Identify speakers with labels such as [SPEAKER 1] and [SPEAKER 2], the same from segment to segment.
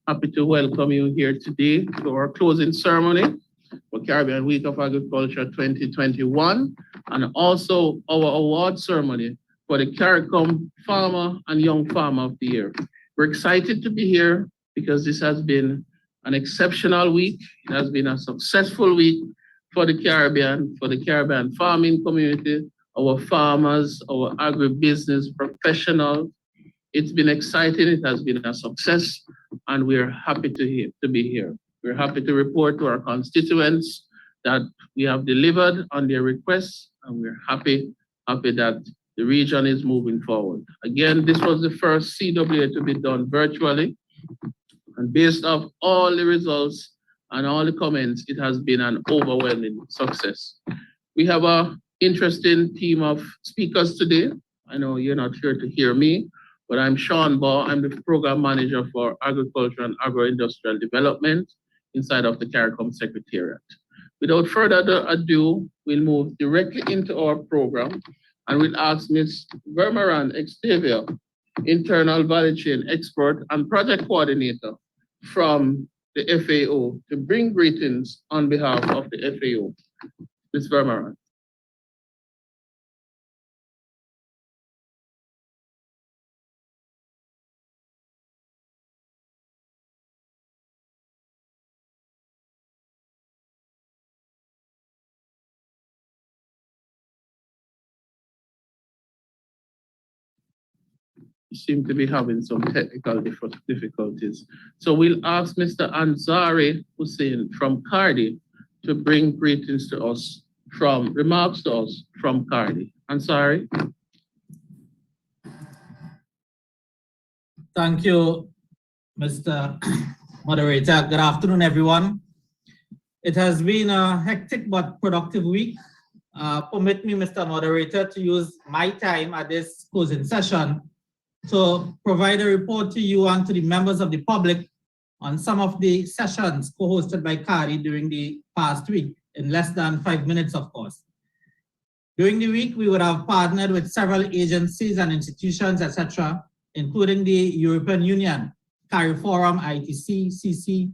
[SPEAKER 1] happy to welcome you here today to our closing ceremony for Caribbean Week of Agriculture 2021, and also our award ceremony for the Caricom Farmer and Young Farmer of the Year. We're excited to be here because this has been an exceptional week. It has been a successful week for the Caribbean farming community, our farmers, our agribusiness professionals. It's been exciting, it has been a success, and we're happy to be here. We're happy to report to our constituents that we have delivered on their requests, and we're happy that the region is moving forward. Again, this was the first CWA to be done virtually, and based off all the results and all the comments, it has been an overwhelming success. We have an interesting team of speakers today. I know you're not here to hear me, but I'm Sean Baugh. I'm the program manager for agriculture and agro-industrial development inside of the Caricom Secretariat. Without further ado, we'll move directly into our program, and we'll ask Ms. Vermeran Xavier, internal value chain expert and project coordinator from the FAO, to bring greetings on behalf of the FAO. Ms. Vermeran. Seem to be having some technical difficulties. So we'll ask Mr. Ansari Hussein from Cardi to bring greetings to us remarks to us from Cardi. Ansari.
[SPEAKER 2] Thank you, Mr. Moderator. Good afternoon, everyone. It has been a hectic but productive week. Permit me, Mr. Moderator, to use my time at this closing session to provide a report to you and to the members of the public on some of the sessions co-hosted by Cardi during the past week, in less than 5 minutes, of course. During the week, we would have partnered with several agencies and institutions, etc., including the European Union, Cariforum, ITC, CC,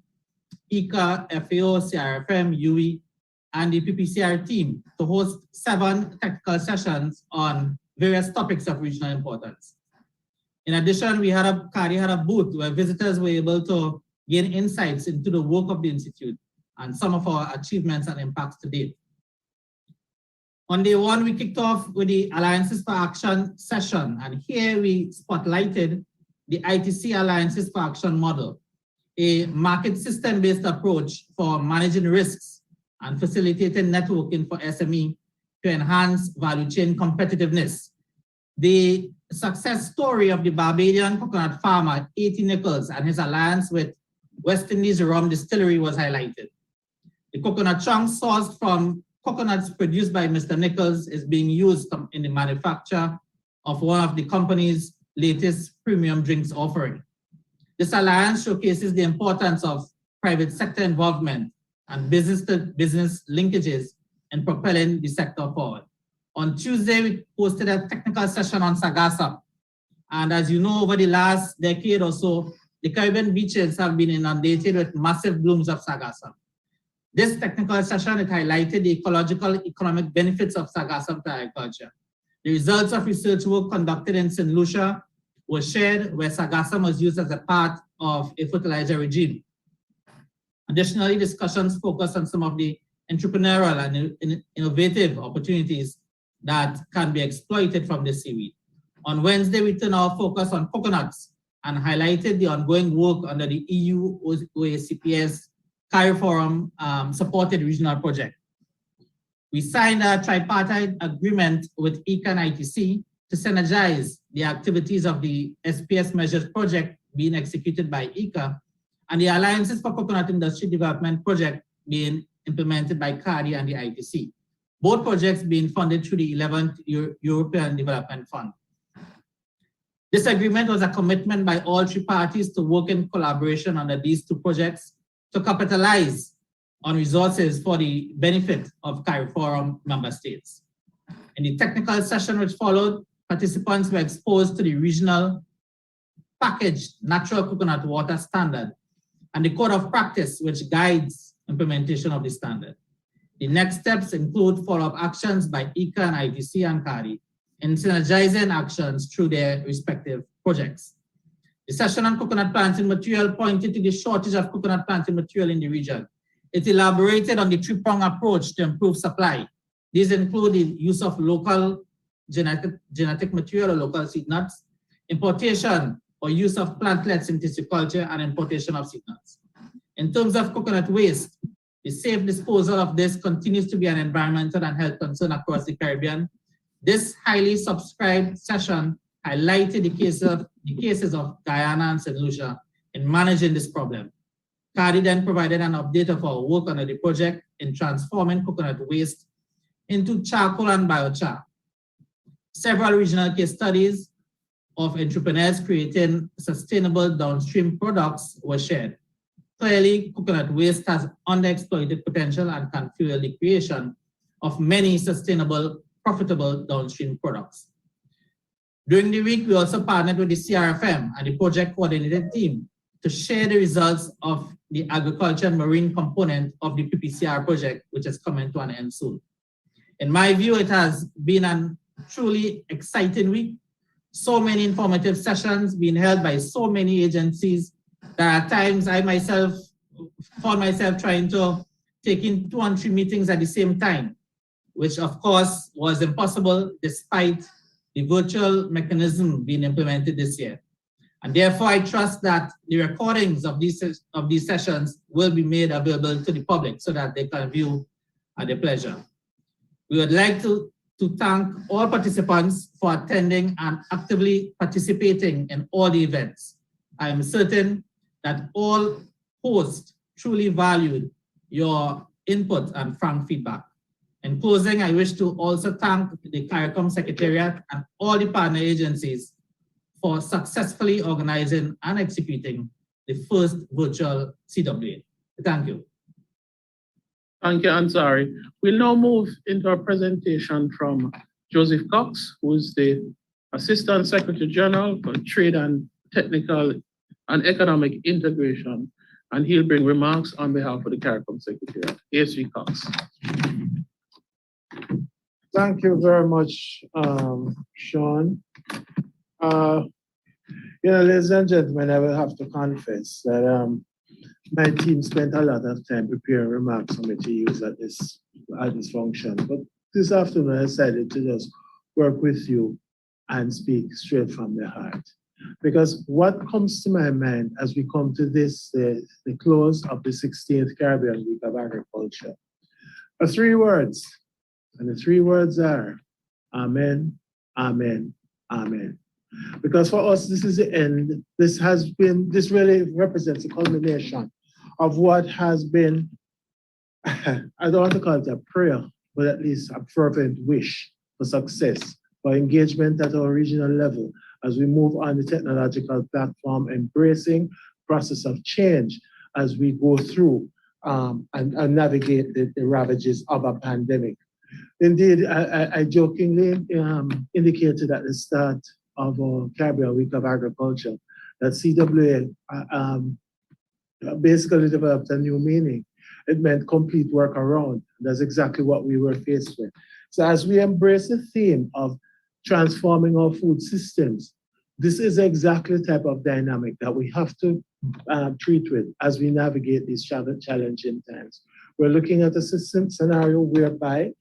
[SPEAKER 2] ICA, FAO, CRFM, UE, and the PPCR team to host 7 technical sessions on various topics of regional importance. In addition, Cardi had a booth where visitors were able to gain insights into the work of the Institute and some of our achievements and impacts to date. On day 1, we kicked off with the Alliances for Action session, and here we spotlighted the ITC Alliances for Action model, a market system-based approach for managing risks and facilitating networking for SME to enhance value chain competitiveness. The success story of the Barbadian coconut farmer, A.T. Nichols, and his alliance with West Indies Rum Distillery was highlighted. The coconut chunks sourced from coconuts produced by Mr. Nichols is being used in the manufacture of one of the company's latest premium drinks offering. This alliance showcases the importance of private sector involvement and business-to-business linkages in propelling the sector forward. On Tuesday, we hosted a technical session on Sagasa. And as you know, over the last decade or so, the Caribbean beaches have been inundated with massive blooms of Sagasa. This technical session, it highlighted the ecological economic benefits of Sagasa to agriculture. The results of research work conducted in St. Lucia were shared, where Sagasa was used as a part of a fertilizer regime. Additionally, discussions focused on some of the entrepreneurial and innovative opportunities that can be exploited from the seaweed. On Wednesday, we turned our focus on coconuts and highlighted the ongoing work under the EU OACPS Cariforum supported regional project. We signed a tripartite agreement with ICA and ITC to synergize the activities of the SPS Measures project being executed by ICA and the Alliances for Coconut Industry Development project being implemented by Cardi and the ITC. Both projects being funded through the 11th European Development Fund. This agreement was a commitment by all 3 parties to work in collaboration under these 2 projects to capitalize on resources for the benefit of Cariforum member states. In the technical session which followed, participants were exposed to the regional packaged natural coconut water standard and the code of practice which guides implementation of the standard. The next steps include follow-up actions by ICA and ITC and CARI in synergizing actions through their respective projects. The session on coconut planting material pointed to the shortage of coconut planting material in the region. It elaborated on the three-pronged approach to improve supply. These include the use of local genetic material or local seed nuts, importation or use of plantlets in tissue culture, and importation of seed nuts. In terms of coconut waste, the safe disposal of this continues to be an environmental and health concern across the Caribbean. This highly subscribed session highlighted the cases of Guyana and St. Lucia in managing this problem. CARI then provided an update of our work under the project in transforming coconut waste into charcoal and biochar. Several regional case studies of entrepreneurs creating sustainable downstream products were shared. Clearly, coconut waste has underexploited potential and can fuel the creation of many sustainable, profitable downstream products. During the week, we also partnered with the CRFM and the project coordinated team to share the results of the agriculture and marine component of the PPCR project, which is coming to an end soon. In my view, it has been a truly exciting week. So many informative sessions being held by so many agencies that at times I myself found myself trying to take in 2 and 3 meetings at the same time, which of course was impossible despite the virtual mechanism being implemented this year. And therefore, I trust that the recordings of these sessions will be made available to the public so that they can view at their pleasure. We would like to thank all participants for attending and actively participating in all the events. I am certain that all hosts truly valued your input and frank feedback. In closing, I wish to also thank the Caricom Secretariat and all the partner agencies for successfully organizing and executing the first virtual CWA. Thank you.
[SPEAKER 1] Thank you, Ansari. We'll now move into a presentation from Joseph Cox, who is the Assistant Secretary General for Trade and Technical and Economic Integration, and he'll bring remarks on behalf of the Caricom Secretariat. ASG Cox.
[SPEAKER 3] Thank you very much, Sean. Ladies and gentlemen, I will have to confess that my team spent a lot of time preparing remarks for me to use at this function. But this afternoon, I decided to just work with you and speak straight from the heart. Because what comes to my mind as we come to this, the close of the 16th Caribbean Week of Agriculture, are 3 words. And the 3 words are Amen, Amen, Amen. Because for us, this is the end. This really represents the culmination of what has been, I don't want to call it a prayer, but at least a fervent wish for success, for engagement at our regional level as we move on the technological platform, embracing process of change as we go through and navigate the ravages of a pandemic. Indeed, I jokingly indicated at the start of our Caribbean Week of Agriculture that CWA basically developed a new meaning. It meant complete workaround. That's exactly what we were faced with. So as we embrace the theme of transforming our food systems, this is exactly the type of dynamic that we have to treat with as we navigate these challenging times. We're looking at a system scenario whereby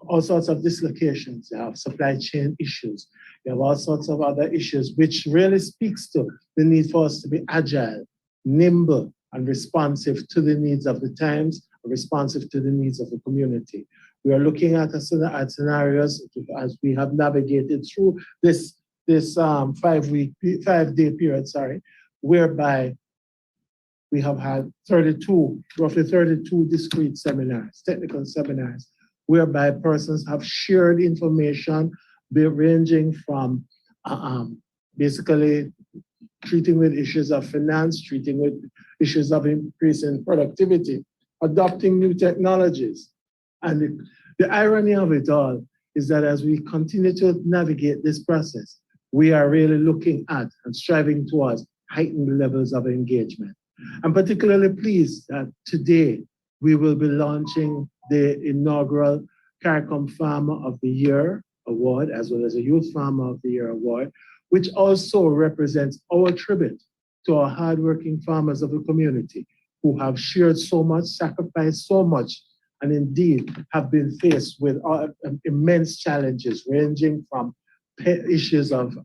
[SPEAKER 3] all sorts of dislocations, you have supply chain issues, you have all sorts of other issues, which really speaks to the need for us to be agile, nimble, and responsive to the needs of the times, responsive to the needs of the community. We are looking at scenarios as we have navigated through this 5-day period, whereby we have had roughly 32 discrete seminars, technical seminars, whereby persons have shared information ranging from basically treating with issues of finance, treating with issues of increasing productivity, adopting new technologies. And the irony of it all is that as we continue to navigate this process, we are really looking at and striving towards heightened levels of engagement. I'm particularly pleased that today we will be launching the inaugural Caricom Farmer of the Year Award, as well as a Youth Farmer of the Year Award, which also represents our tribute to our hardworking farmers of the community who have shared so much, sacrificed so much, and indeed have been faced with immense challenges ranging from issues of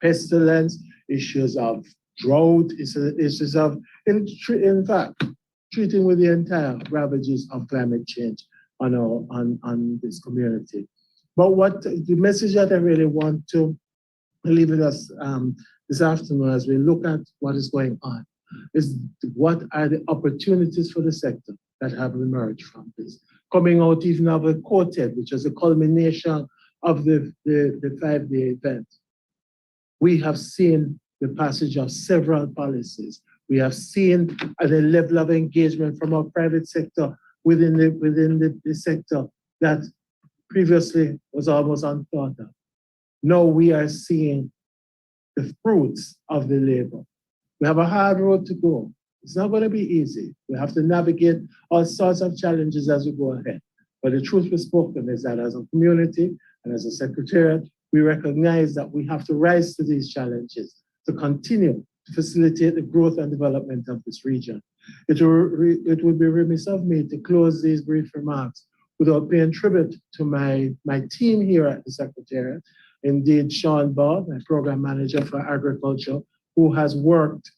[SPEAKER 3] pestilence, issues of drought, issues of, in fact, treating with the entire ravages of climate change on this community. But what the message that I really want to leave with us this afternoon as we look at what is going on is what are the opportunities for the sector that have emerged from this. Coming out even of a quartet, which is a culmination of the 5-day event. We have seen the passage of several policies. We have seen the level of engagement from our private sector within the sector that previously was almost unthought of. Now we are seeing the fruits of the labor. We have a hard road to go. It's not going to be easy. We have to navigate all sorts of challenges as we go ahead. But the truth be spoken is that as a community and as a secretariat, we recognize that we have to rise to these challenges to continue to facilitate the growth and development of this region. It would be remiss of me to close these brief remarks without paying tribute to my team here at the Secretariat. Indeed, Sean Ball, my program manager for agriculture, who has worked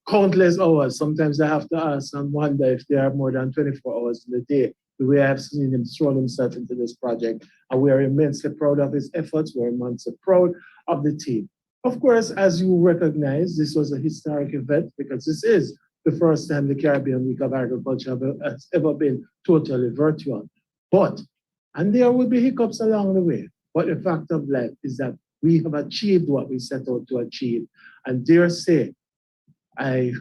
[SPEAKER 3] countless hours. Sometimes I have to ask and wonder if there are more than 24 hours in the day. The way I've seen him throw himself into this project. And we are immensely proud of his efforts. We're immensely proud of the team. Of course, as you recognize, this was a historic event because this is the first time the Caribbean Week of Agriculture has ever been totally virtual. But, and there will be hiccups along the way, but the fact of life is that we have achieved what we set out to achieve. And dare say, I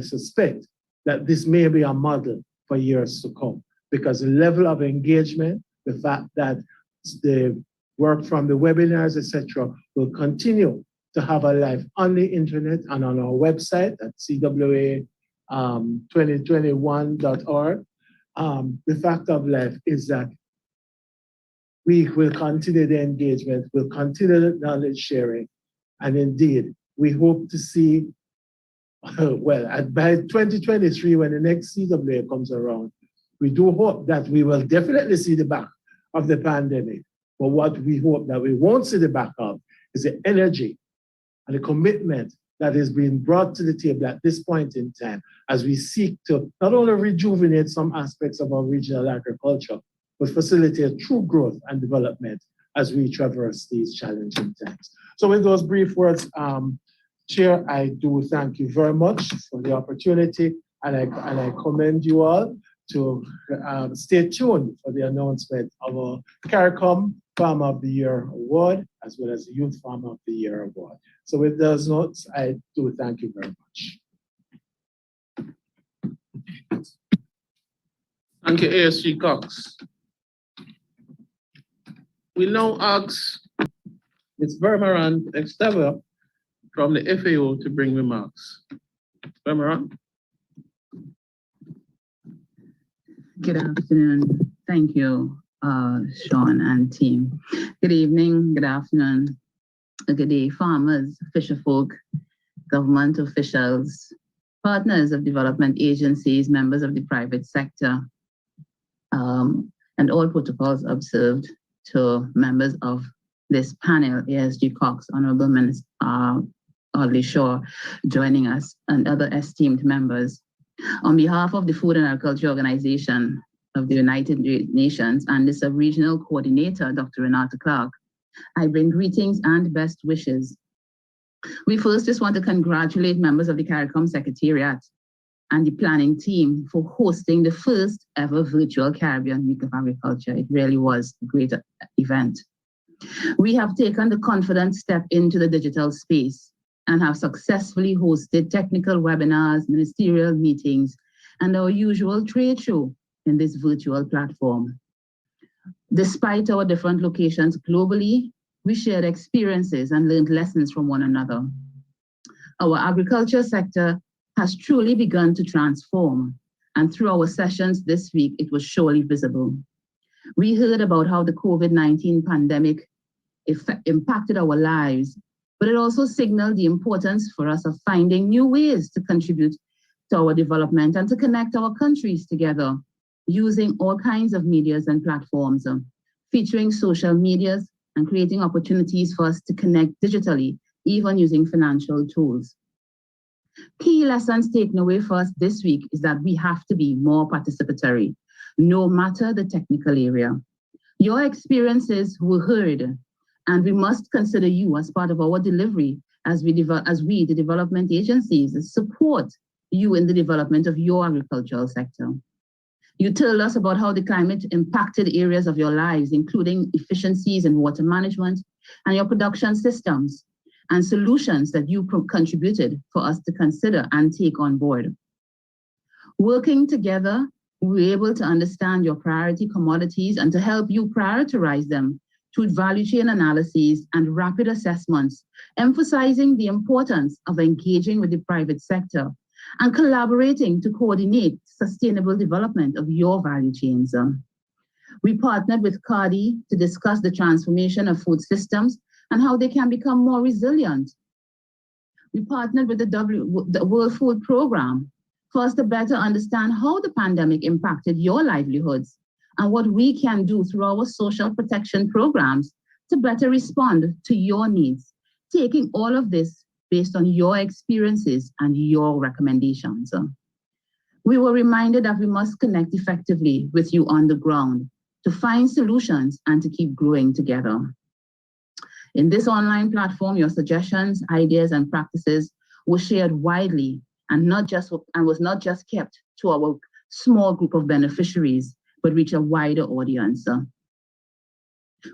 [SPEAKER 3] suspect that this may be a model for years to come because the level of engagement, the fact that the work from the webinars, etc., will continue to have a life on the internet and on our website at cwa2021.org. The fact of life is that we will continue the engagement, we'll continue the knowledge sharing, and indeed, we hope to see, well, by 2023, when the next CWA comes around, we do hope that we will definitely see the back of the pandemic. But what we hope that we won't see the back of is the energy and the commitment that is being brought to the table at this point in time as we seek to not only rejuvenate some aspects of our regional agriculture, but facilitate true growth and development as we traverse these challenging times. So with those brief words, Chair, I do thank you very much for the opportunity, and I commend you all to stay tuned for the announcement of our Caricom Farmer of the Year Award, as well as the Youth Farmer of the Year Award. So with those notes, I do thank you very much.
[SPEAKER 1] Thank you, ASG Cox. We now ask Ms. Vermeran Extava from the FAO to bring remarks. Vermeran.
[SPEAKER 4] Good afternoon. Thank you, Sean and team. Good evening, good afternoon, good day, farmers, fisherfolk, government officials, partners of development agencies, members of the private sector, and all protocols observed to members of this panel, ASG Cox, Honorable Minister Audley Shaw, joining us, and other esteemed members. On behalf of the Food and Agriculture Organization of the United Nations and the Sub-Regional Coordinator, Dr. Renata Clark, I bring greetings and best wishes. We first just want to congratulate members of the Caricom Secretariat and the planning team for hosting the first ever virtual Caribbean Week of Agriculture. It really was a great event. We have taken the confident step into the digital space and have successfully hosted technical webinars, ministerial meetings, and our usual trade show in this virtual platform. Despite our different locations globally, we shared experiences and learned lessons from one another. Our agriculture sector has truly begun to transform, and through our sessions this week, it was surely visible. We heard about how the COVID-19 pandemic impacted our lives, but it also signaled the importance for us of finding new ways to contribute to our development and to connect our countries together using all kinds of medias and platforms, featuring social medias and creating opportunities for us to connect digitally, even using financial tools. Key lessons taken away for us this week is that we have to be more participatory, no matter the technical area. Your experiences were heard, and we must consider you as part of our delivery as we, the development agencies, support you in the development of your agricultural sector. You told us about how the climate impacted areas of your lives, including efficiencies in water management and your production systems, and solutions that you contributed for us to consider and take on board. Working together, we were able to understand your priority commodities and to help you prioritize them through value chain analyses and rapid assessments, emphasizing the importance of engaging with the private sector and collaborating to coordinate sustainable development of your value chains. We partnered with CARDI to discuss the transformation of food systems and how they can become more resilient. We partnered with the World Food Programme for us to better understand how the pandemic impacted your livelihoods and what we can do through our social protection programs to better respond to your needs, taking all of this based on your experiences and your recommendations. We were reminded that we must connect effectively with you on the ground to find solutions and to keep growing together. In this online platform, your suggestions, ideas, and practices were shared widely and was not just kept to our small group of beneficiaries, but reach a wider audience.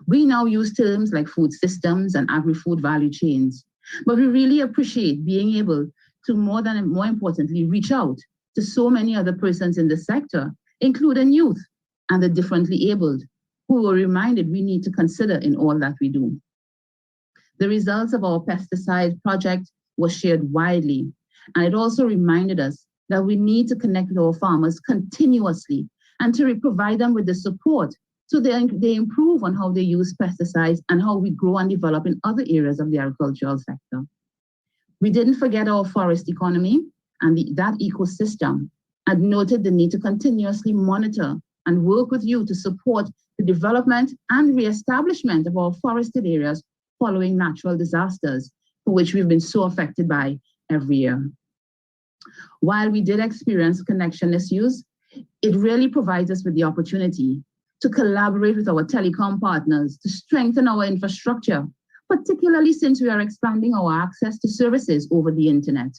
[SPEAKER 4] We now use terms like food systems and agri-food value chains, but we really appreciate being able to more importantly, reach out to so many other persons in the sector, including youth and the differently abled, who were reminded we need to consider in all that we do. The results of our pesticide project was shared widely, and it also reminded us that we need to connect with our farmers continuously and to provide them with the support so they improve on how they use pesticides and how we grow and develop in other areas of the agricultural sector. We didn't forget our forest economy and that ecosystem, and noted the need to continuously monitor and work with you to support the development and reestablishment of our forested areas following natural disasters, for which we've been so affected by every year. While we did experience connection issues, it really provides us with the opportunity to collaborate with our telecom partners to strengthen our infrastructure, particularly since we are expanding our access to services over the internet.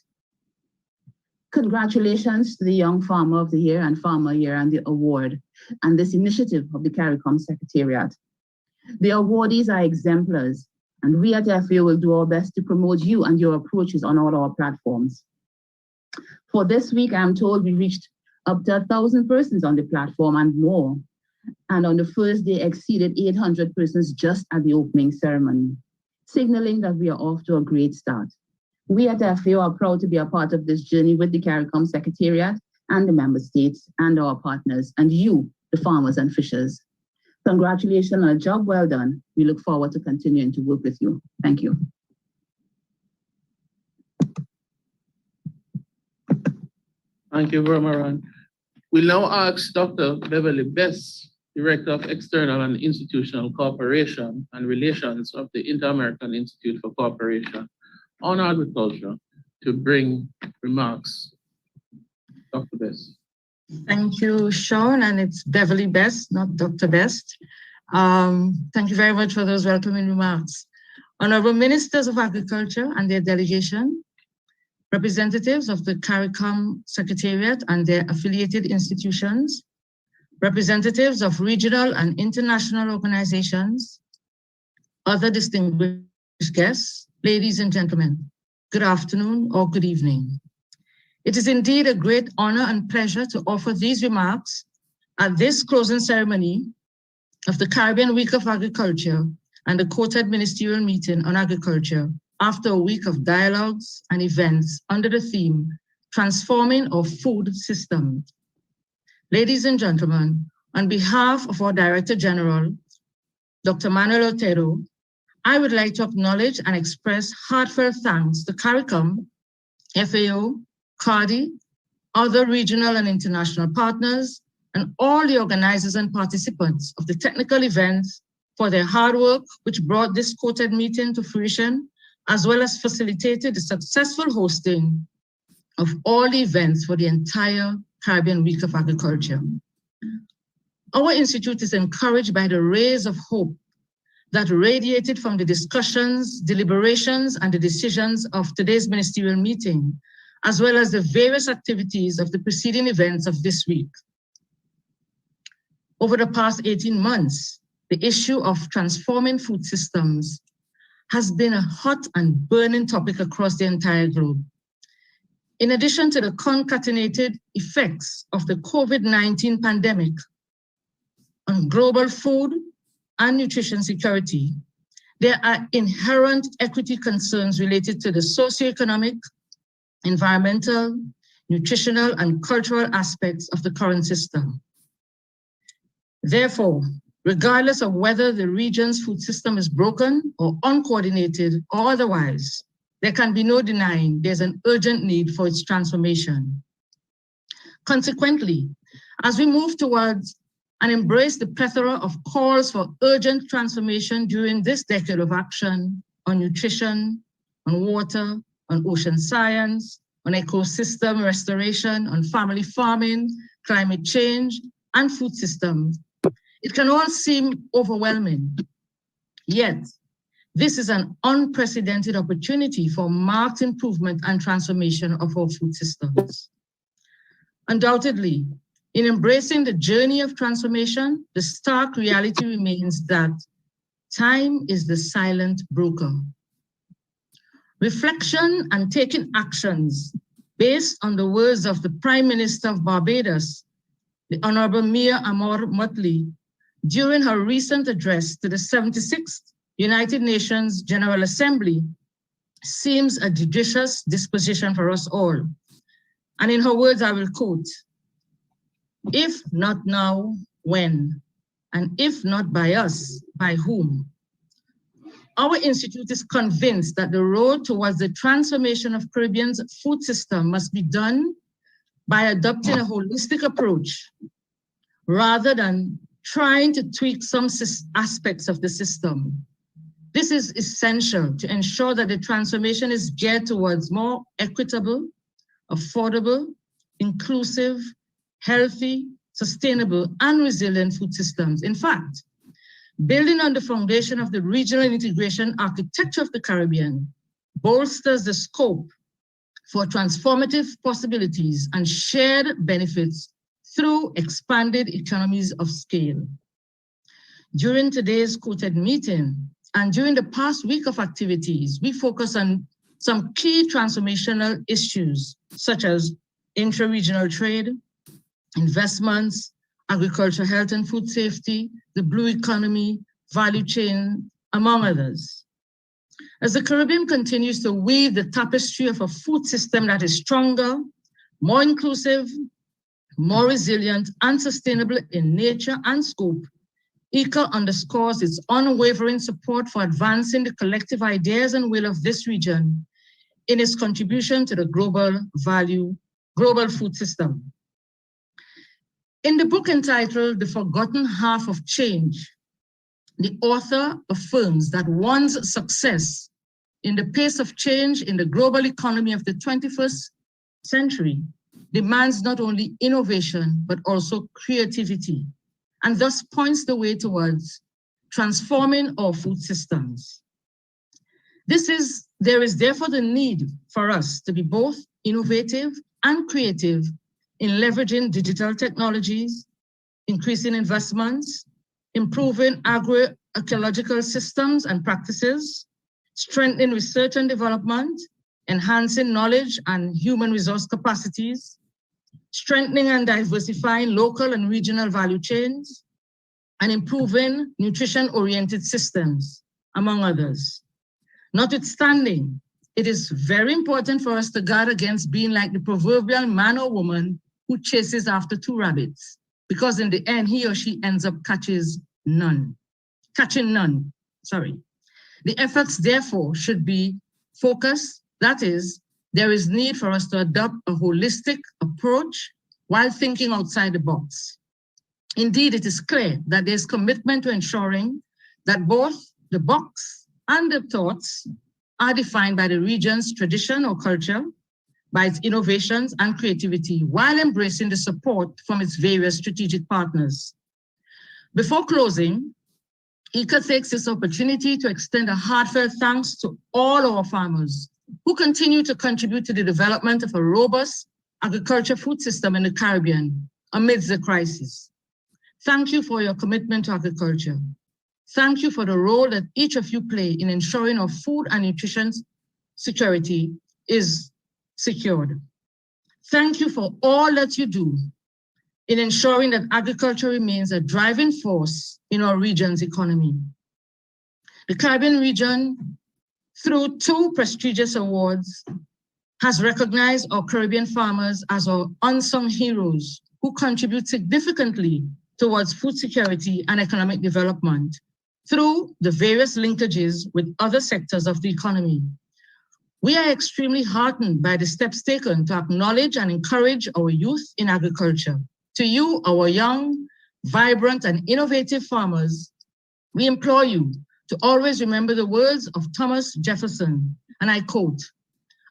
[SPEAKER 4] Congratulations to the Young Farmer of the Year and Farmer Year and the award and this initiative of the Caricom Secretariat. The awardees are exemplars, and we at FAO will do our best to promote you and your approaches on all our platforms. For this week, I'm told we reached up to 1,000 persons on the platform and more. And on the first day, exceeded 800 persons just at the opening ceremony, signaling that we are off to a great start. We at FAO are proud to be a part of this journey with the Caricom Secretariat and the member states and our partners, and you, the farmers and fishers. Congratulations on a job well done. We look forward to continuing to work with you. Thank you.
[SPEAKER 1] Thank you very much. We'll now ask Dr. Beverly Best, Director of External and Institutional Cooperation and Relations of the Inter-American Institute for Cooperation on Agriculture, to bring remarks. Dr. Best.
[SPEAKER 5] Thank you, Sean, and it's Beverly Best, not Dr. Best. Thank you very much for those welcoming remarks. Honorable Ministers of Agriculture and their delegation, representatives of the Caricom Secretariat and their affiliated institutions, representatives of regional and international organizations, other distinguished guests, ladies and gentlemen, good afternoon or good evening. It is indeed a great honor and pleasure to offer these remarks at this closing ceremony of the Caribbean Week of Agriculture and the quoted ministerial meeting on agriculture after a week of dialogues and events under the theme, Transforming Our Food System. Ladies and gentlemen, on behalf of our Director General, Dr. Manuel Otero, I would like to acknowledge and express heartfelt thanks to Caricom, FAO, CARDI, other regional and international partners, and all the organizers and participants of the technical events for their hard work, which brought this quoted meeting to fruition, as well as facilitated the successful hosting of all the events for the entire Caribbean Week of Agriculture. Our institute is encouraged by the rays of hope that radiated from the discussions, deliberations, and the decisions of today's ministerial meeting, as well as the various activities of the preceding events of this week. Over the past 18 months, the issue of transforming food systems has been a hot and burning topic across the entire globe. In addition to the concatenated effects of the COVID-19 pandemic on global food and nutrition security, there are inherent equity concerns related to the socioeconomic, environmental, nutritional, and cultural aspects of the current system. Therefore, regardless of whether the region's food system is broken or uncoordinated or otherwise, there can be no denying there's an urgent need for its transformation. Consequently, as we move towards and embrace the plethora of calls for urgent transformation during this decade of action on nutrition, on water, on ocean science, on ecosystem restoration, on family farming, climate change, and food systems, it can all seem overwhelming. Yet, this is an unprecedented opportunity for marked improvement and transformation of our food systems. Undoubtedly, in embracing the journey of transformation, the stark reality remains that time is the silent broker. Reflection and taking actions based on the words of the Prime Minister of Barbados, the Honorable Mia Amor Motley, during her recent address to the 76th United Nations General Assembly, seems a judicious disposition for us all. And in her words, I will quote, "If not now, when? And if not by us, by whom?" Our institute is convinced that the road towards the transformation of Caribbean's food system must be done by adopting a holistic approach rather than trying to tweak some aspects of the system. This is essential to ensure that the transformation is geared towards more equitable, affordable, inclusive, healthy, sustainable, and resilient food systems. In fact, building on the foundation of the regional integration architecture of the Caribbean bolsters the scope for transformative possibilities and shared benefits through expanded economies of scale. During today's quoted meeting and during the past week of activities, we focus on some key transformational issues such as intra-regional trade, investments, agriculture, health and food safety, the blue economy, value chain, among others. As the Caribbean continues to weave the tapestry of a food system that is stronger, more inclusive, more resilient, and sustainable in nature and scope, ICA underscores its unwavering support for advancing the collective ideas and will of this region in its contribution to the global food system. In the book entitled The Forgotten Half of Change, the author affirms that one's success in the pace of change in the global economy of the 21st century demands not only innovation, but also creativity, and thus points the way towards transforming our food systems. There is therefore the need for us to be both innovative and creative in leveraging digital technologies, increasing investments, improving agroecological systems and practices, strengthening research and development, enhancing knowledge and human resource capacities, strengthening and diversifying local and regional value chains, and improving nutrition-oriented systems, among others. Notwithstanding, it is very important for us to guard against being like the proverbial man or woman who chases after two rabbits, because in the end, he or she ends up catching none. The efforts, therefore, should be focused. That is, there is need for us to adopt a holistic approach while thinking outside the box. Indeed, it is clear that there's commitment to ensuring that both the box and the thoughts are defined by the region's tradition or culture, by its innovations and creativity, while embracing the support from its various strategic partners. Before closing, ICA takes this opportunity to extend a heartfelt thanks to all our farmers who continue to contribute to the development of a robust agriculture food system in the Caribbean amidst the crisis. Thank you for your commitment to agriculture. Thank you for the role that each of you play in ensuring our food and nutrition security is secured. Thank you for all that you do in ensuring that agriculture remains a driving force in our region's economy. The Caribbean region, through 2 prestigious awards, has recognized our Caribbean farmers as our unsung heroes who contribute significantly towards food security and economic development through the various linkages with other sectors of the economy. We are extremely heartened by the steps taken to acknowledge and encourage our youth in agriculture. To you, our young, vibrant, and innovative farmers, we implore you to always remember the words of Thomas Jefferson, and I quote,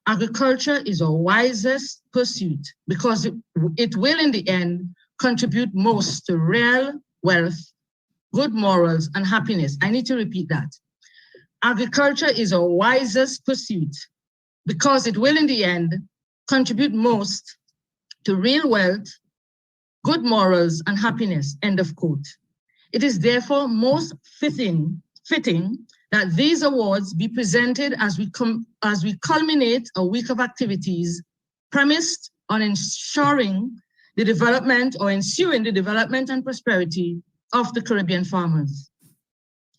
[SPEAKER 5] "Agriculture is our wisest pursuit because it will in the end contribute most to real wealth, good morals, and happiness." I need to repeat that. Agriculture is our wisest pursuit because it will in the end contribute most to real wealth, good morals, and happiness, end of quote. It is therefore most fitting that these awards be presented as we culminate a week of activities premised on ensuring the development or ensuring the development and prosperity of the Caribbean farmers.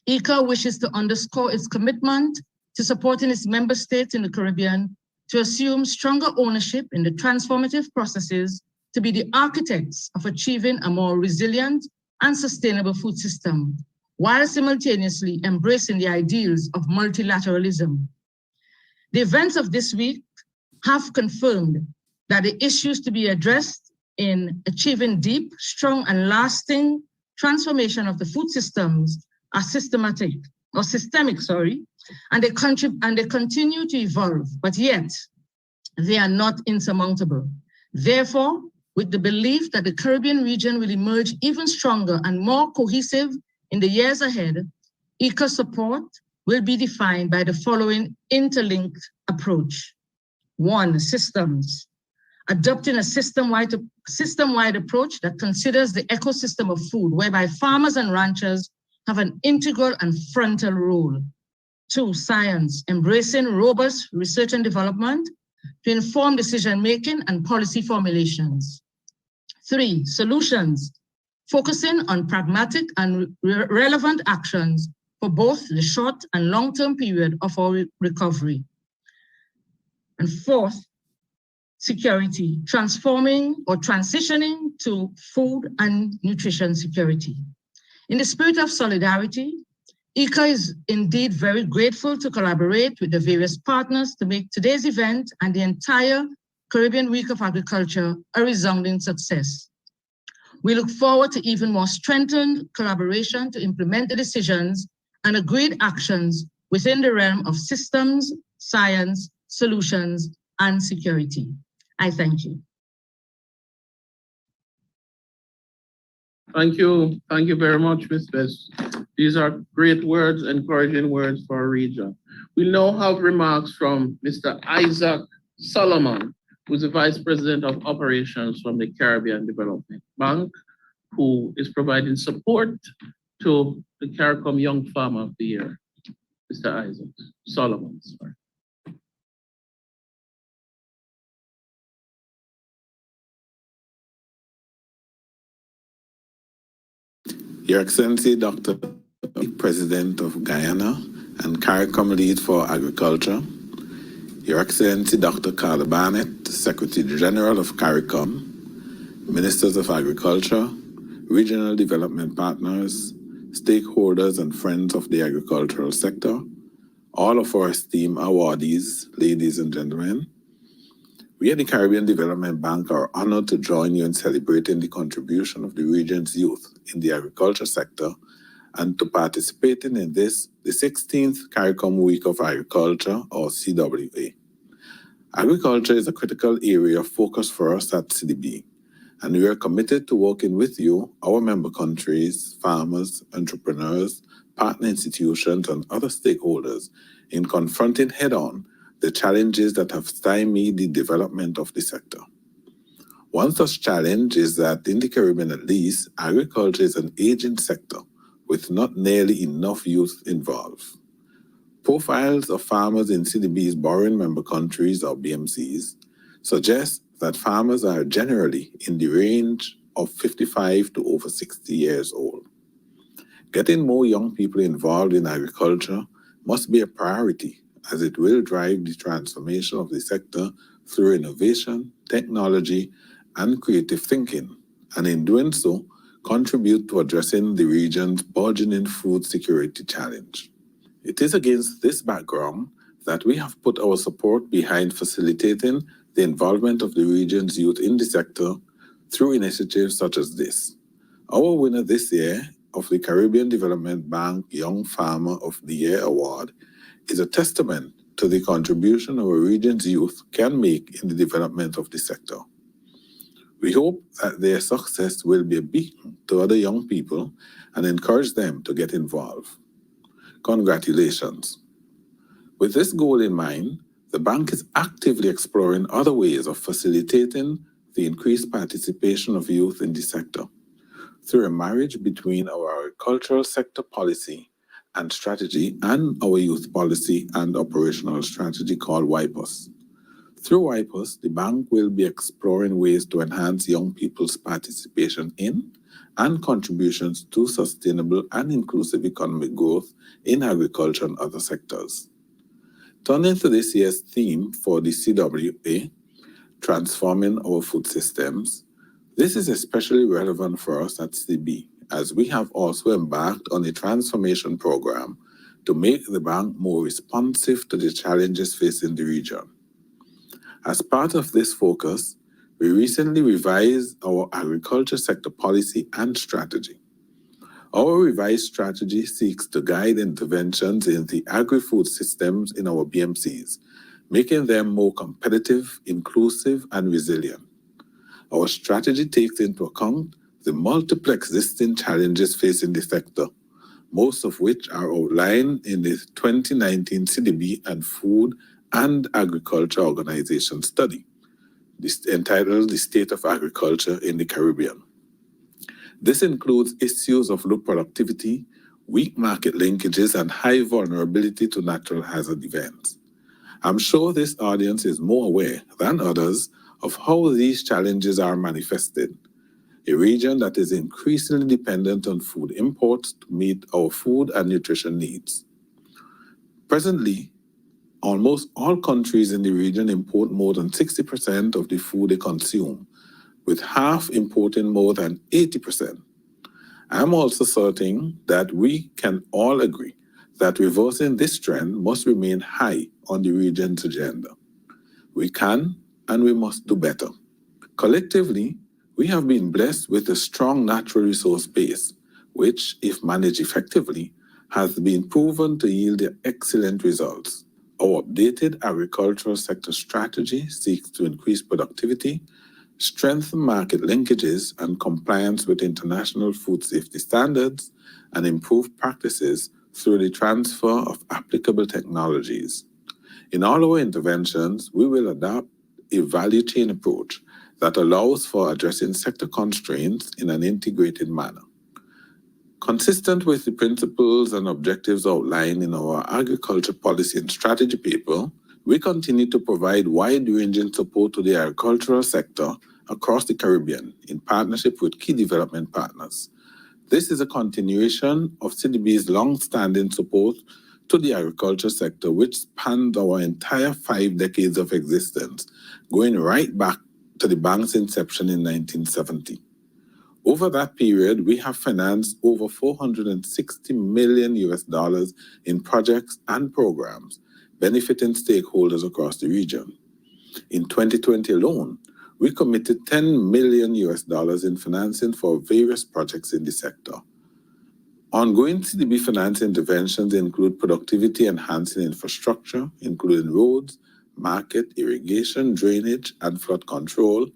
[SPEAKER 5] ICA wishes to underscore its commitment to supporting its member states in the Caribbean to assume stronger ownership in the transformative processes to be the architects of achieving a more resilient and sustainable food system, while simultaneously embracing the ideals of multilateralism. The events of this week have confirmed that the issues to be addressed in achieving deep, strong, and lasting transformation of the food systems are systemic, and they continue to evolve, but yet they are not insurmountable. Therefore, with the belief that the Caribbean region will emerge even stronger and more cohesive in the years ahead, ICA support will be defined by the following interlinked approach. 1, systems. Adopting a system-wide approach that considers the ecosystem of food, whereby farmers and ranchers have an integral and frontal role. 2, science. Embracing robust research and development to inform decision-making and policy formulations. 3, solutions. Focusing on pragmatic and relevant actions for both the short and long-term period of our recovery. And 4th, security, transforming or transitioning to food and nutrition security. In the spirit of solidarity, ICA is indeed very grateful to collaborate with the various partners to make today's event and the entire Caribbean Week of Agriculture a resounding success. We look forward to even more strengthened collaboration to implement the decisions and agreed actions within the realm of systems, science, solutions, and security. I thank you.
[SPEAKER 1] Thank you. Thank you very much, Ms. Bess. These are great words, encouraging words for our region. We now have remarks from Mr. Isaac Solomon, who's the Vice President of Operations from the Caribbean Development Bank, who is providing support to the Caricom Young Farmer of the Year, Mr. Isaac Solomon. Sorry.
[SPEAKER 6] Your Excellency, Dr. President of Guyana and Caricom Lead for Agriculture, Your Excellency, Dr. Carla Barnett, Secretary General of Caricom, Ministers of Agriculture, Regional Development Partners, stakeholders and friends of the agricultural sector, all of our esteemed awardees, ladies and gentlemen, we at the Caribbean Development Bank are honored to join you in celebrating the contribution of the region's youth in the agriculture sector and to participating in this, the 16th Caricom Week of Agriculture, or CWA. Agriculture is a critical area of focus for us at CDB, and we are committed to working with you, our member countries, farmers, entrepreneurs, partner institutions, and other stakeholders in confronting head-on the challenges that have stymied the development of the sector. One such challenge is that in the Caribbean at least, agriculture is an aging sector with not nearly enough youth involved. Profiles of farmers in CDB's borrowing member countries, or BMCs, suggest that farmers are generally in the range of 55 to over 60 years old. Getting more young people involved in agriculture must be a priority, as it will drive the transformation of the sector through innovation, technology, and creative thinking, and in doing so, contribute to addressing the region's burgeoning food security challenge. It is against this background that we have put our support behind facilitating the involvement of the region's youth in the sector through initiatives such as this. Our winner this year of the Caribbean Development Bank Young Farmer of the Year Award is a testament to the contribution our region's youth can make in the development of the sector. We hope that their success will be a beacon to other young people and encourage them to get involved. Congratulations. With this goal in mind, the bank is actively exploring other ways of facilitating the increased participation of youth in the sector through a marriage between our agricultural sector policy and strategy and our youth policy and operational strategy called WIPOS. Through WIPOS, the bank will be exploring ways to enhance young people's participation in and contributions to sustainable and inclusive economic growth in agriculture and other sectors. Turning to this year's theme for the CWA, Transforming Our Food Systems, this is especially relevant for us at CDB, as we have also embarked on a transformation program to make the bank more responsive to the challenges facing the region. As part of this focus, we recently revised our agriculture sector policy and strategy. Our revised strategy seeks to guide interventions in the agri-food systems in our BMCs, making them more competitive, inclusive, and resilient. Our strategy takes into account the multiple existing challenges facing the sector, most of which are outlined in the 2019 CDB and Food and Agriculture Organization study, entitled The State of Agriculture in the Caribbean. This includes issues of low productivity, weak market linkages, and high vulnerability to natural hazard events. I'm sure this audience is more aware than others of how these challenges are manifested. A region that is increasingly dependent on food imports to meet our food and nutrition needs. Presently, almost all countries in the region import more than 60% of the food they consume, with half importing more than 80%. I'm also certain that we can all agree that reversing this trend must remain high on the region's agenda. We can and we must do better. Collectively, we have been blessed with a strong natural resource base, which, if managed effectively, has been proven to yield excellent results. Our updated agricultural sector strategy seeks to increase productivity, strengthen market linkages and compliance with international food safety standards, and improve practices through the transfer of applicable technologies. In all our interventions, we will adopt a value chain approach that allows for addressing sector constraints in an integrated manner. Consistent with the principles and objectives outlined in our agriculture policy and strategy paper, we continue to provide wide-ranging support to the agricultural sector across the Caribbean in partnership with key development partners. This is a continuation of CDB's long-standing support to the agriculture sector, which spanned our entire 5 decades of existence, going right back to the bank's inception in 1970. Over that period, we have financed over $460 million in projects and programs benefiting stakeholders across the region. In 2020 alone, we committed $10 million in financing for various projects in the sector. Ongoing CDB finance interventions include productivity-enhancing infrastructure, including roads, market, irrigation, drainage, and flood control,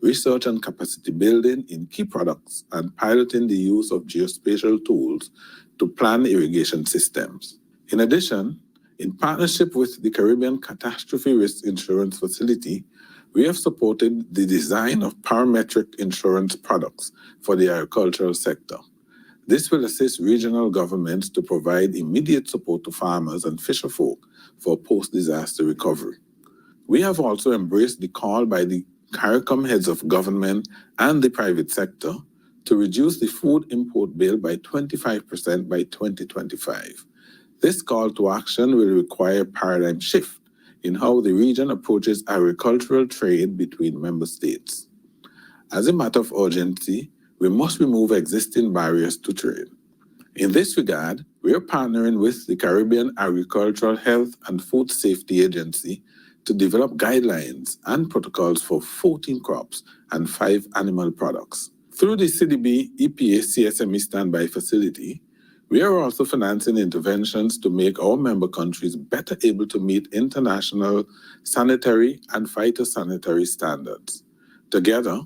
[SPEAKER 6] research and capacity building in key products, and piloting the use of geospatial tools to plan irrigation systems. In addition, in partnership with the Caribbean Catastrophe Risk Insurance Facility, we have supported the design of parametric insurance products for the agricultural sector. This will assist regional governments to provide immediate support to farmers and fisherfolk for post-disaster recovery. We have also embraced the call by the Caricom heads of government and the private sector to reduce the food import bill by 25% by 2025. This call to action will require a paradigm shift in how the region approaches agricultural trade between member states. As a matter of urgency, we must remove existing barriers to trade. In this regard, we are partnering with the Caribbean Agricultural Health and Food Safety Agency to develop guidelines and protocols for 14 crops and 5 animal products. Through the CDB EPA CSME Standby Facility, we are also financing interventions to make our member countries better able to meet international sanitary and phytosanitary standards. Together,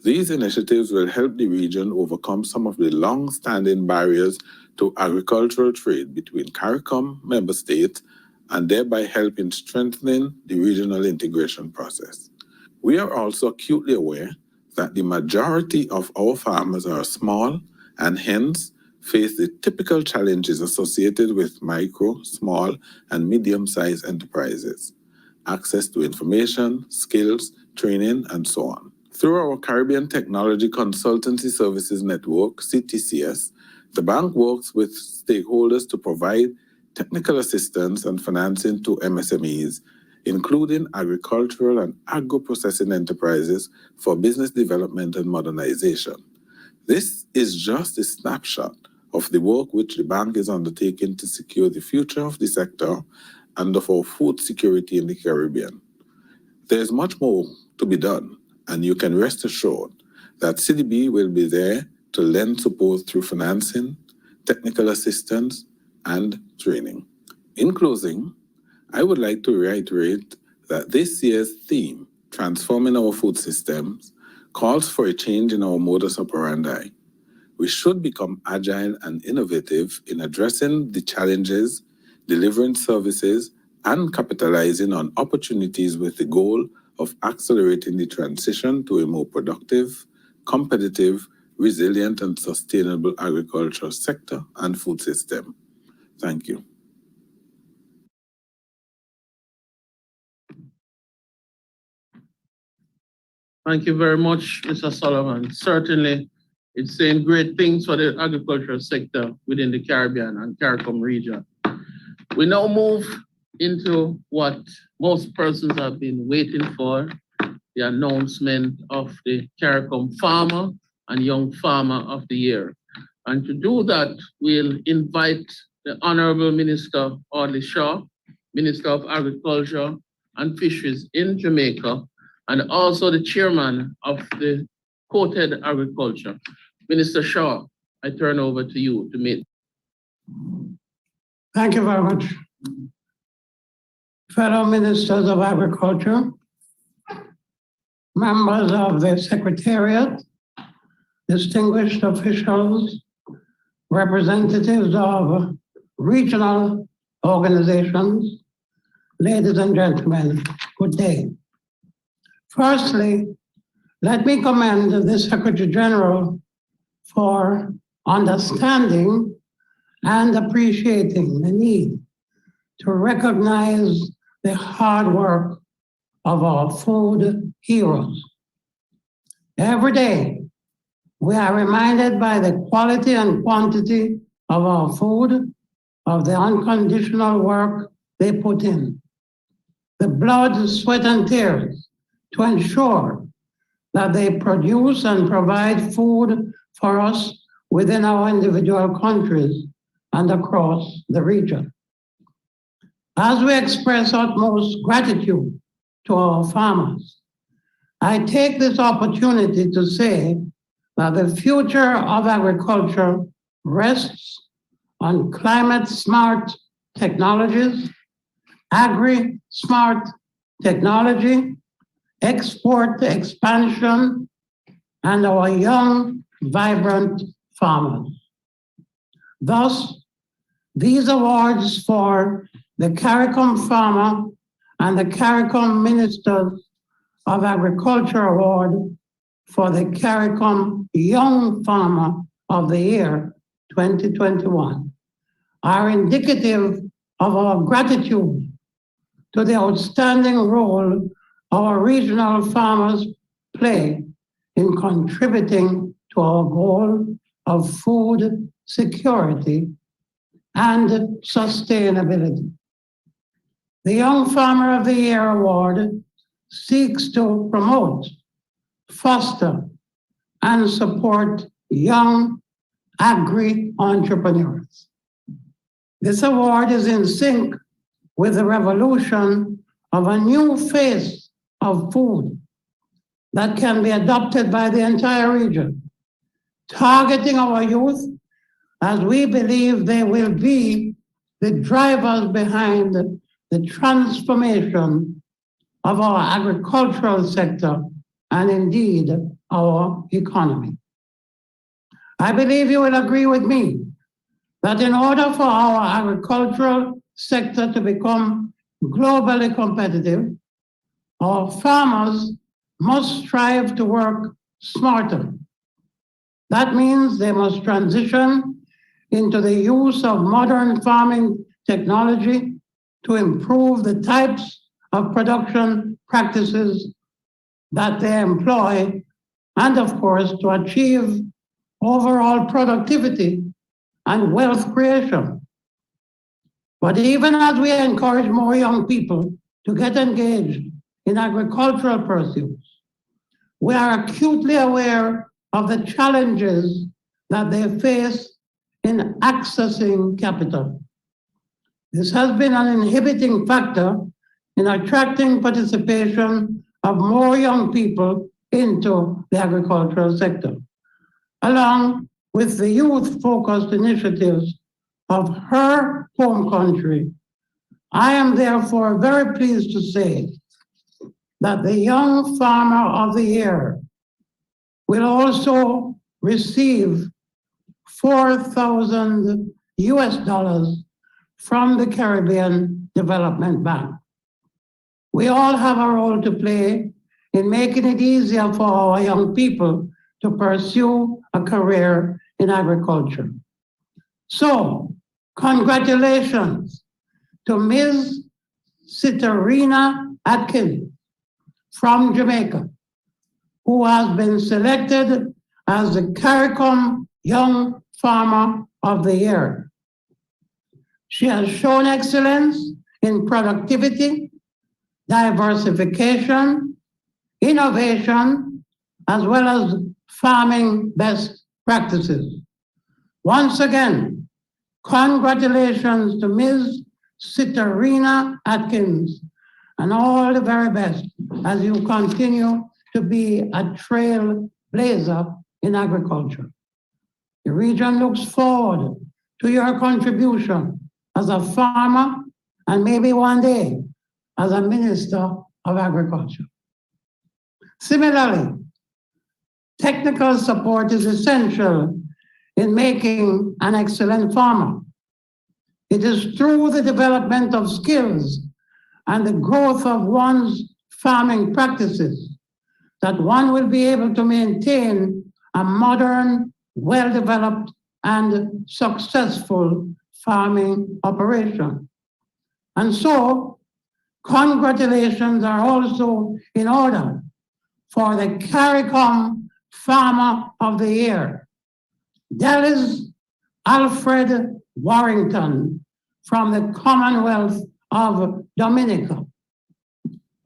[SPEAKER 6] these initiatives will help the region overcome some of the long-standing barriers to agricultural trade between Caricom member states and thereby helping strengthening the regional integration process. We are also acutely aware that the majority of our farmers are small and hence face the typical challenges associated with micro, small, and medium-sized enterprises, access to information, skills, training, and so on. Through our Caribbean Technology Consultancy Services Network, CTCS, the bank works with stakeholders to provide technical assistance and financing to MSMEs, including agricultural and agro-processing enterprises for business development and modernization. This is just a snapshot of the work which the bank is undertaking to secure the future of the sector and of our food security in the Caribbean. There is much more to be done, and you can rest assured that CDB will be there to lend support through financing, technical assistance, and training. In closing, I would like to reiterate that this year's theme, Transforming Our Food Systems, calls for a change in our modus operandi. We should become agile and innovative in addressing the challenges, delivering services, and capitalizing on opportunities with the goal of accelerating the transition to a more productive, competitive, resilient, and sustainable agricultural sector and food system. Thank you.
[SPEAKER 1] Thank you very much, Mr. Solomon. Certainly, it's saying great things for the agricultural sector within the Caribbean and Caricom region. We now move into what most persons have been waiting for, the announcement of the Caricom Farmer and Young Farmer of the Year. And to do that, we'll invite the Honorable Minister Audley Shaw, Minister of Agriculture and Fisheries in Jamaica, and also the chairman of the Coated Agriculture. Minister Shaw, I turn over to you to meet.
[SPEAKER 7] Thank you very much. Fellow Ministers of Agriculture, members of the Secretariat, distinguished officials, representatives of regional organizations, ladies and gentlemen, good day. Firstly, let me commend the Secretary General for understanding and appreciating the need to recognize the hard work of our food heroes. Every day, We are reminded by the quality and quantity of our food, of the unconditional work they put in, the blood, sweat, and tears to ensure that they produce and provide food for us within our individual countries and across the region. As we express utmost gratitude to our farmers, I take this opportunity to say that the future of agriculture rests on climate-smart technologies, agri-smart technology, export expansion, and our young, vibrant farmers. Thus, these awards for the Caricom Farmer and the Caricom Ministers of Agriculture Award for the Caricom Young Farmer of the Year 2021 are indicative of our gratitude to the outstanding role our regional farmers play in contributing to our goal of food security and sustainability. The Young Farmer of the Year Award seeks to promote, foster, and support young agri-entrepreneurs. This award is in sync with the revolution of a new face of food that can be adopted by the entire region, targeting our youth as we believe they will be the drivers behind the transformation of our agricultural sector and indeed our economy. I believe you will agree with me that in order for our agricultural sector to become globally competitive, our farmers must strive to work smarter. That means they must transition into the use of modern farming technology to improve the types of production practices that they employ, and of course, to achieve overall productivity and wealth creation. But even as we encourage more young people to get engaged in agricultural pursuits, we are acutely aware of the challenges that they face in accessing capital. This has been an inhibiting factor in attracting participation of more young people into the agricultural sector, along with the youth-focused initiatives of her home country. I am therefore very pleased to say that the Young Farmer of the Year will also receive $4,000 from the Caribbean Development Bank. We all have a role to play in making it easier for our young people to pursue a career in agriculture. So, congratulations to Ms. Citarina Atkins from Jamaica, who has been selected as the Caricom Young Farmer of the Year. She has shown excellence in productivity, diversification, innovation, as well as farming best practices. Once again, congratulations to Ms. Citarina Atkins, and all the very best as you continue to be a trailblazer in agriculture. The region looks forward to your contribution as a farmer and maybe one day as a Minister of Agriculture. Similarly, technical support is essential in making an excellent farmer. It is through the development of skills and the growth of one's farming practices that one will be able to maintain a modern, well-developed, and successful farming operation. And so, congratulations are also in order for the Caricom Farmer of the Year. Dallas Alfred Warrington from the Commonwealth of Dominica.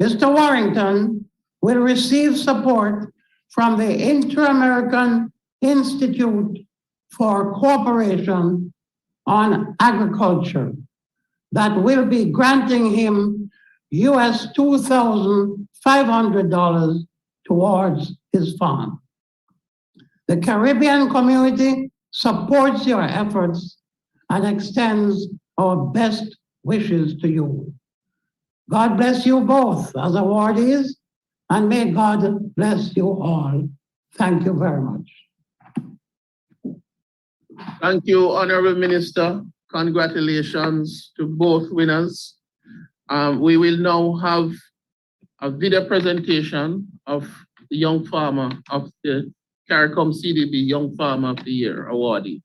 [SPEAKER 7] Mr. Warrington will receive support from the Inter-American Institute for Cooperation on Agriculture that will be granting him US $2,500 towards his farm. The Caribbean community supports your efforts and extends our best wishes to you. God bless you both as awardees, and may God bless you all. Thank you very much.
[SPEAKER 1] Thank you, Honorable Minister. Congratulations to both winners. We will now have a video presentation of the young farmer of the Caricom CDB Young Farmer of the Year awardee.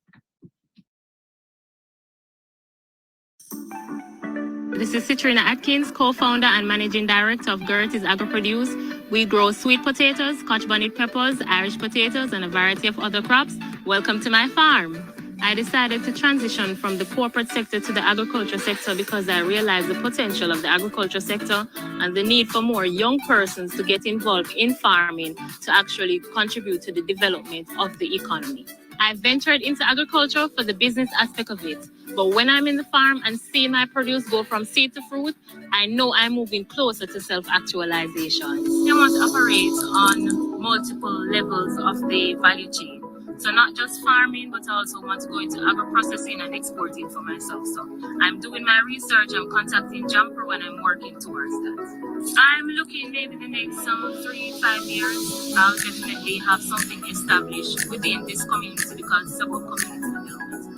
[SPEAKER 8] This is Citrina Atkins, co-founder and managing director of Gertie's Agri-Produce. We grow sweet potatoes, Scotch bonnet peppers, Irish potatoes, and a variety of other crops. Welcome to my farm. I decided to transition from the corporate sector to the agriculture sector because I realized the potential of the agriculture sector and the need for more young persons to get involved in farming to actually contribute to the development of the economy. I ventured into agriculture for the business aspect of it. But when I'm in the farm and seeing my produce go from seed to fruit, I know I'm moving closer to self-actualization. I want to operate on multiple levels of the value chain. So not just farming, but I also want to go into agro-processing and exporting for myself. So I'm doing my research, I'm contacting Jumper and I'm working towards that. I'm looking maybe the next 3-5 years, I'll definitely have something established within this community because it's about community development.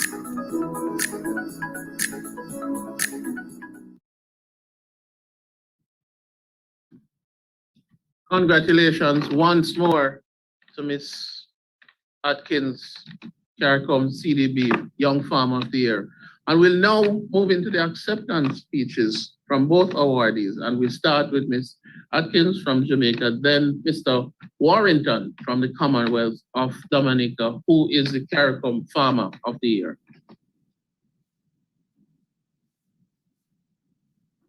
[SPEAKER 1] Congratulations once more to Ms. Atkins, Caricom CDB Young Farmer of the Year. And we'll now move into the acceptance speeches from both awardees. And we'll start with Ms. Atkins from Jamaica, then Mr. Warrington from the Commonwealth of Dominica, who is the Caricom Farmer of the Year.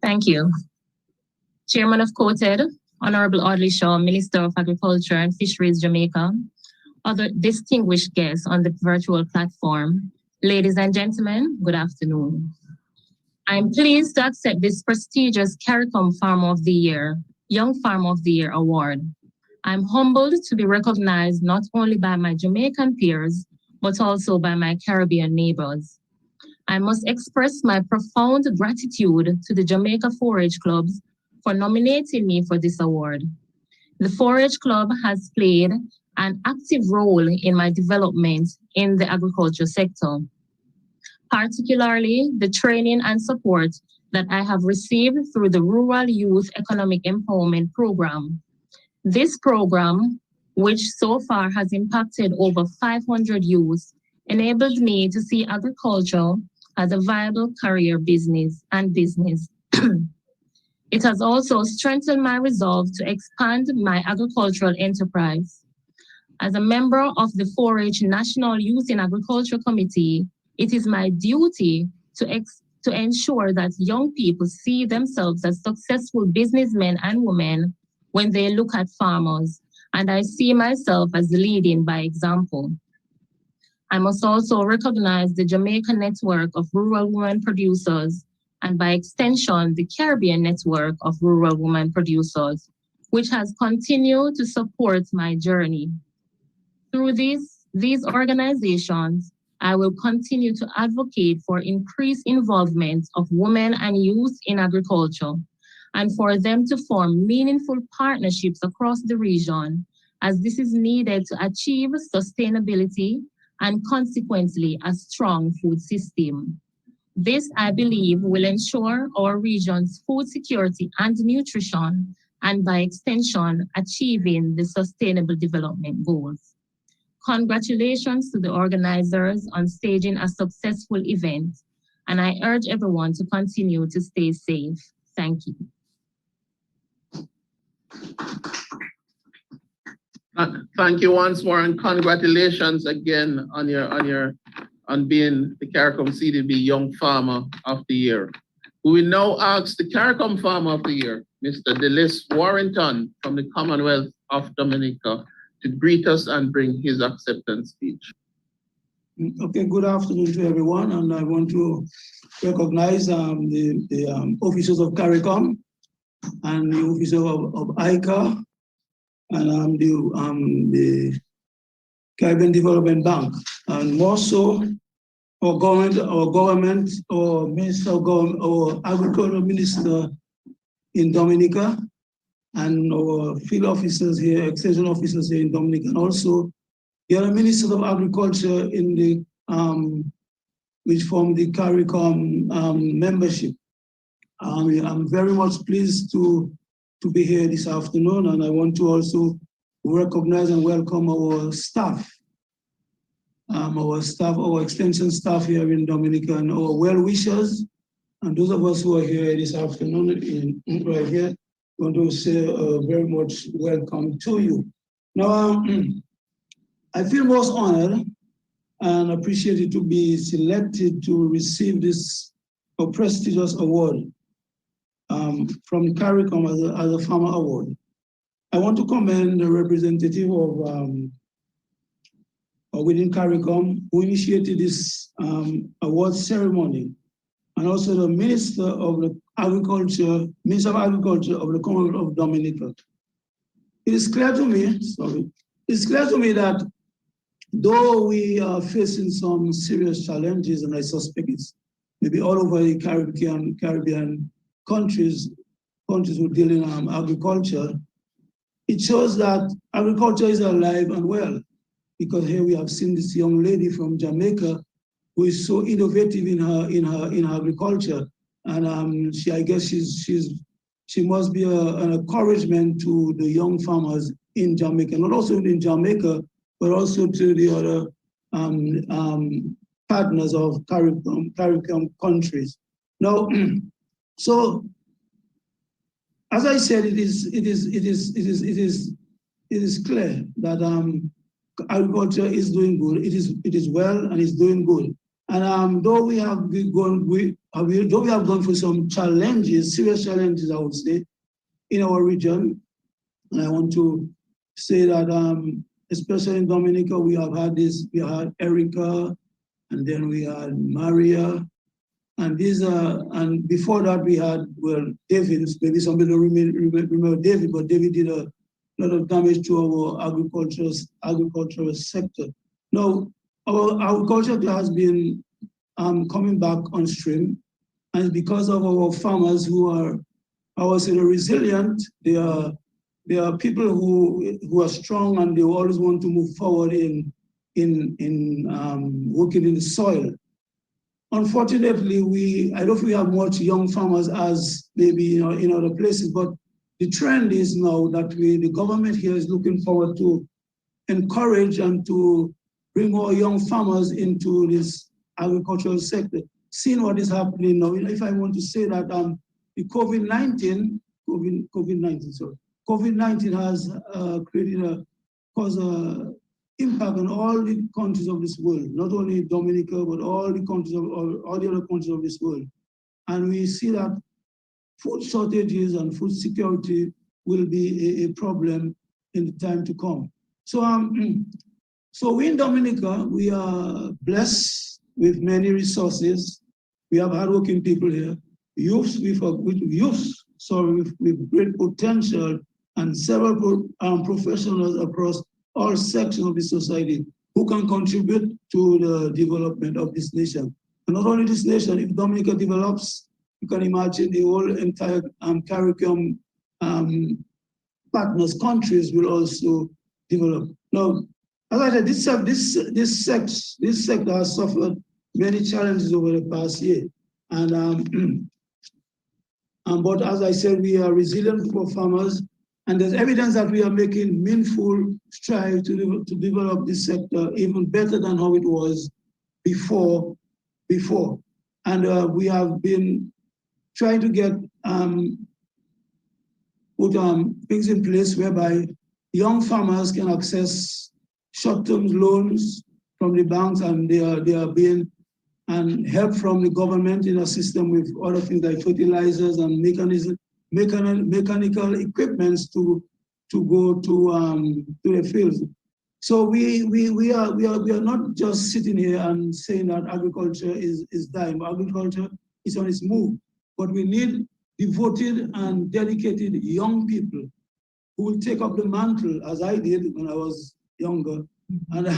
[SPEAKER 8] Thank you. Chairman of COTED, Honorable Audley Shaw, Minister of Agriculture and Fisheries, Jamaica, other distinguished guests on the virtual platform, ladies and gentlemen, good afternoon. I'm pleased to accept this prestigious Caricom Farmer of the Year, Young Farmer of the Year award. I'm humbled to be recognized not only by my Jamaican peers, but also by my Caribbean neighbors. I must express my profound gratitude to the Jamaica 4-H clubs for nominating me for this award. The 4-H club has played an active role in my development in the agriculture sector, particularly the training and support that I have received through the Rural Youth Economic Empowerment Program. This program, which so far has impacted over 500 youth, enabled me to see agriculture as a viable career business. It has also strengthened my resolve to expand my agricultural enterprise. As a member of the 4-H National Youth in Agriculture Committee, it is my duty to ensure that young people see themselves as successful businessmen and women when they look at farmers, and I see myself as leading by example. I must also recognize the Jamaica network of rural women producers, and by extension, the Caribbean network of rural women producers, which has continued to support my journey. Through these organizations, I will continue to advocate for increased involvement of women and youth in agriculture, and for them to form meaningful partnerships across the region, as this is needed to achieve sustainability and consequently a strong food system. This, I believe, will ensure our region's food security and nutrition, and by extension, achieving the Sustainable Development Goals. Congratulations to the organizers on staging a successful event, and I urge everyone to continue to stay safe. Thank you.
[SPEAKER 1] Thank you once more, and congratulations again on being the Caricom CDB Young Farmer of the Year. We will now ask the Caricom Farmer of the Year, Mr. Delis Warrington from the Commonwealth of Dominica, to greet us and bring his acceptance speech.
[SPEAKER 9] Okay, good afternoon to everyone, and I want to recognize the officers of Caricom and the officers of ICA and the Caribbean Development Bank, and more so our government, or Minister of Government, or Agricultural Minister in Dominica, and our field officers here, extension officers here in Dominica, and also the other ministers of agriculture in the which form the Caricom membership. I'm very much pleased to be here this afternoon, and I want to also recognize and welcome our staff, our extension staff here in Dominica, and our well-wishers, and those of us who are here this afternoon right here. I want to say very much welcome to you. Now, I feel most honored and appreciated to be selected to receive this prestigious award from Caricom as a Farmer Award. I want to commend the representative of within Caricom who initiated this award ceremony, and also the Minister of Agriculture of the Commonwealth of Dominica. It is clear to me, that though we are facing some serious challenges, and I suspect it's maybe all over the Caribbean countries who deal in agriculture, it shows that agriculture is alive and well. Because here we have seen this young lady from Jamaica who is so innovative in her agriculture, and I guess she must be an encouragement to the young farmers in Jamaica, not also in Jamaica, but also to the other partners of Caricom countries. Now, so as I said, it is clear that agriculture is doing good. It is well and it's doing good. And though we have gone through some challenges, serious challenges, I would say, in our region, and I want to say that especially in Dominica, we had Erica, and then we had Maria, and and before that we had, well, David. Maybe somebody don't remember David, but David did a lot of damage to our agricultural sector. Now, our agriculture has been coming back on stream, and because of our farmers who are, I would say, resilient. They are people who are strong, and they always want to move forward in working in the soil. Unfortunately, I don't think we have much young farmers as maybe in other places, but the trend is now that the government here is looking forward to encourage and to bring more young farmers into this agricultural sector. Seeing what is happening now, if I want to say that the COVID-19 has caused an impact on all the countries of this world, not only Dominica, but all the other countries of this world. And we see that food shortages and food security will be a problem in the time to come. So we in Dominica, we are blessed with many resources. We have hardworking people here, youths with great potential, and several professionals across all sections of the society who can contribute to the development of this nation. And not only this nation, if Dominica develops, you can imagine the whole entire Caricom partners countries will also develop. Now, as I said, this sector has suffered many challenges over the past year, and but as I said, we are resilient for farmers, and there's evidence that we are making meaningful strides to develop this sector even better than how it was before. And we have been trying to get put things in place whereby young farmers can access short-term loans from the banks, and they are being and help from the government in a system with other things like fertilizers and mechanical equipments to go to the fields. So we are not just sitting here and saying that agriculture is dying. Agriculture is on its move, but we need devoted and dedicated young people who will take up the mantle, as I did when I was younger, and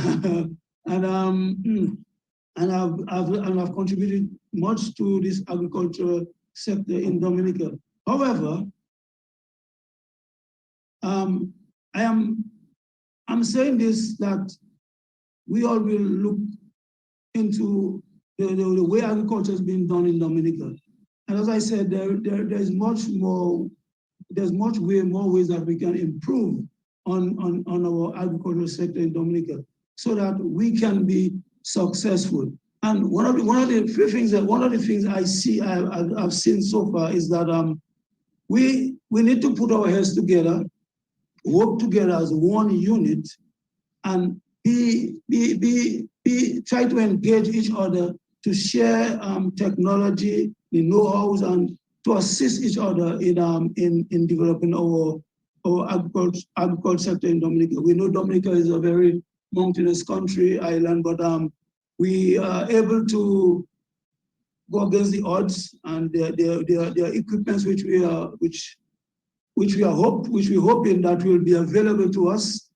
[SPEAKER 9] I've contributed much to this agricultural sector in Dominica. However, I'm saying this that we all will look into the way agriculture is being done in Dominica. And as I said, there's much more ways that we can improve on our agricultural sector in Dominica so that we can be successful. And one of the things I see I've seen so far is that we need to put our heads together, work together as one unit, and try to engage each other to share technology, the know-hows, and to assist each other in developing our agriculture sector in Dominica. We know Dominica is a very mountainous country, island, but we are able to go against the odds, and there are equipments which we're hoping that will be available to us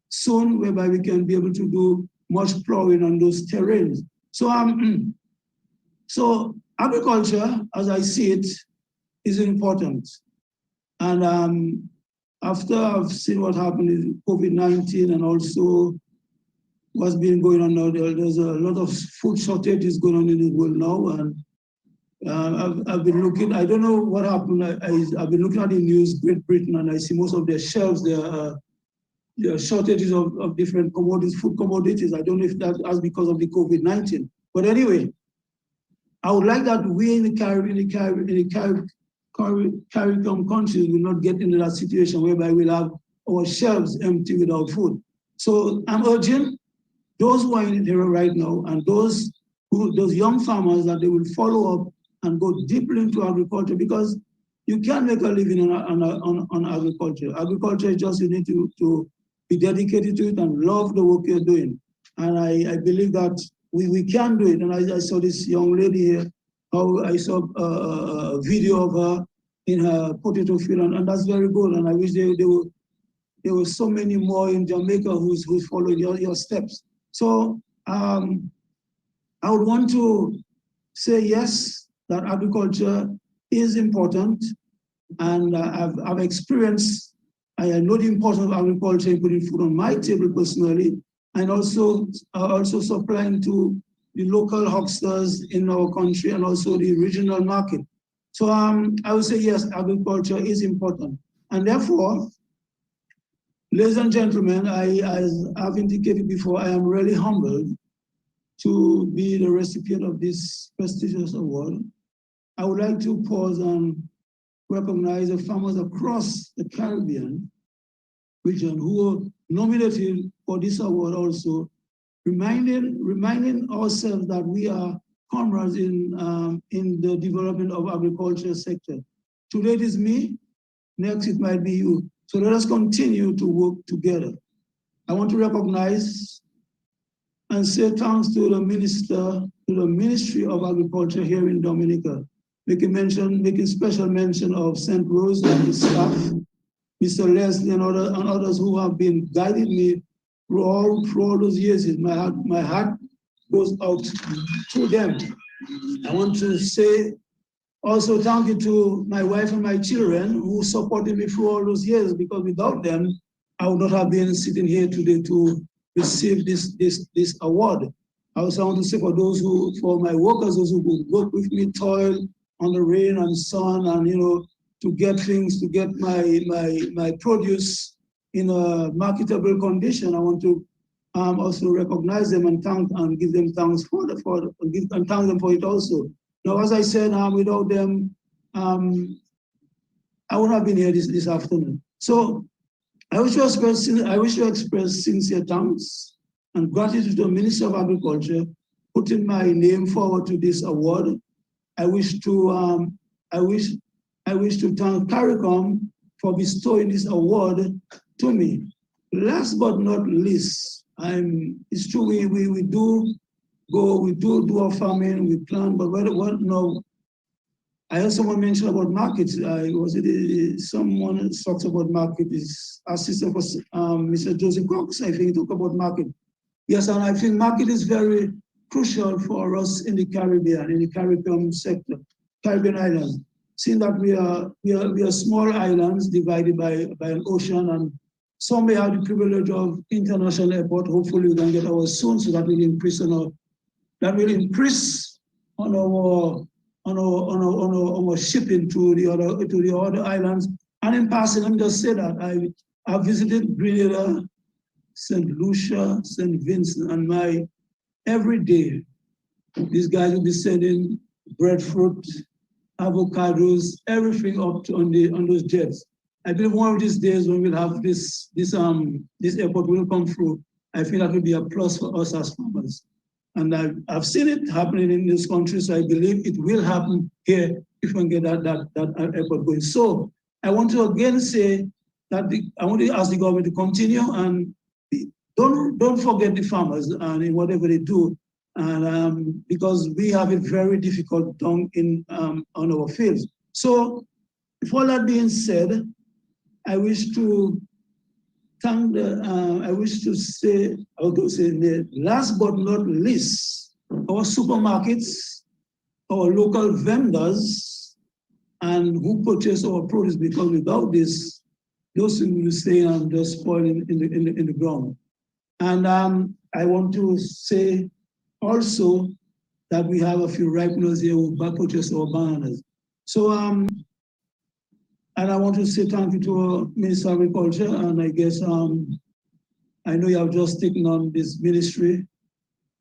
[SPEAKER 9] soon, whereby we can be able to do much plowing on those terrains. So agriculture, as I see it, is important. And after I've seen what happened in COVID-19 and also what's been going on now, there's a lot of food shortages going on in the world now. And I've been looking, I don't know what happened. I've been looking at the news, Great Britain, and I see most of their shelves, there are shortages of different commodities, food commodities. I don't know if that's because of the COVID-19. But anyway, I would like that we in the Caricom countries will not get into that situation whereby we'll have our shelves empty without food. So I'm urging those who are in it here right now and those young farmers that they will follow up and go deeply into agriculture, because you can make a living on agriculture. Agriculture is just you need to be dedicated to it and love the work you're doing. And I believe that we can do it. And I saw this young lady here, how I saw a video of her in her potato field, and that's very good. And I wish there were so many more in Jamaica who's following your steps. So I would want to say yes, that agriculture is important, and I've experienced, I know the importance of agriculture in putting food on my table personally, and also supplying to the local hucksters in our country and also the regional market. So I would say yes, agriculture is important. And therefore, ladies and gentlemen, as I've indicated before, I am really humbled to be the recipient of this prestigious award. I would like to pause and recognize the farmers across the Caribbean region who were nominated for this award also, reminding ourselves that we are comrades in the development of agriculture sector. Today it is me, next it might be you. So let us continue to work together. I want to recognize and say thanks to the Ministry of Agriculture here in Dominica, making special mention of St. Rose and his staff, Mr. Leslie and others who have been guiding me through all those years. My heart goes out to them. I want to say also thank you to my wife and my children who supported me through all those years, because without them, I would not have been sitting here today to receive this award. I also want to say for my workers, those who work with me, toil on the rain and sun, and to get my produce in a marketable condition. I want to also recognize them and give them thanks and thank them for it also. Now, as I said, without them, I would have been here this afternoon. So I wish to express sincere thanks and gratitude to the Minister of Agriculture putting my name forward to this award. I wish to thank Caricom for bestowing this award to me. Last but not least, it's true we do our farming, we plant, but what no. I heard someone mention about markets. Someone talks about market? Is assistant for Mr. Joseph Cox. I think he talked about market. Yes, and I think market is very crucial for us in the Caribbean, in the Caricom sector, Caribbean islands. Seeing that we are small islands divided by an ocean, and some may have the privilege of international airport. Hopefully, we can get ours soon, so that will increase on our shipping to the other islands. And in passing, let me just say that I visited Grenada, St. Lucia, St. Vincent, and every day, these guys will be sending breadfruit, avocados, everything up to on those jets. I believe one of these days when we'll have this airport will come through, I think that will be a plus for us as farmers. And I've seen it happening in this country, so I believe it will happen here if we can get that airport going. So I want to again say that I want to ask the government to continue and don't forget the farmers and whatever they do, and because we have it very difficult down on our fields. So, with all that being said, I wish to thank last but not least, our supermarkets, our local vendors, and who purchase our produce, because without this, those things will stay and just spoil in the ground. And I want to say also that we have a few ripeners here who purchase our bananas. So, and I want to say thank you to our Minister of Agriculture, and I guess I know you have just taken on this ministry,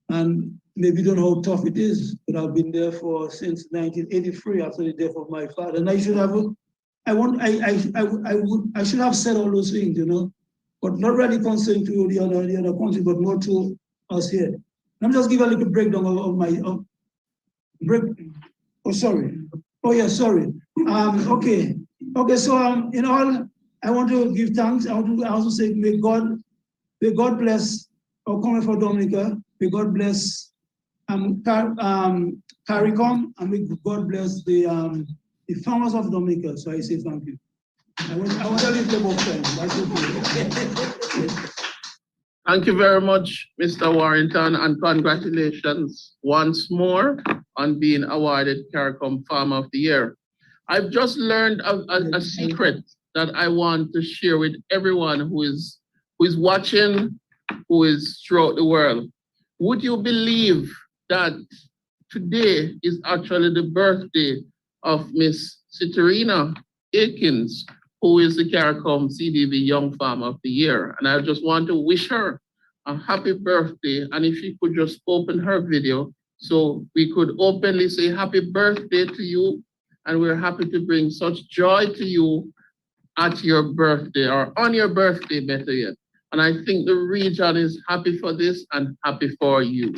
[SPEAKER 9] and maybe you don't know how tough it is, but I've been there since 1983 after the death of my father, and I should have said all those things, but not really concerned to the other country, but more to us here. Let me just give a little breakdown of my Okay, so in all, I want to give thanks. I want to also say, may God bless our Coming for Dominica. May God bless Caricom, and may God bless the farmers of Dominica. So I say thank you. I want to leave them open.
[SPEAKER 1] Thank you very much, Mr. Warrington, and congratulations once more on being awarded Caricom Farmer of the Year. I've just learned a secret that I want to share with everyone who is watching, who is throughout the world. Would you believe that today is actually the birthday of Miss Citarina Akins, who is the Caricom CDB Young Farmer of the Year? And I just want to wish her a happy birthday. And if she could just open her video so we could openly say happy birthday to you. And we're happy to bring such joy to you at your birthday, or on your birthday, better yet. And I think the region is happy for this and happy for you.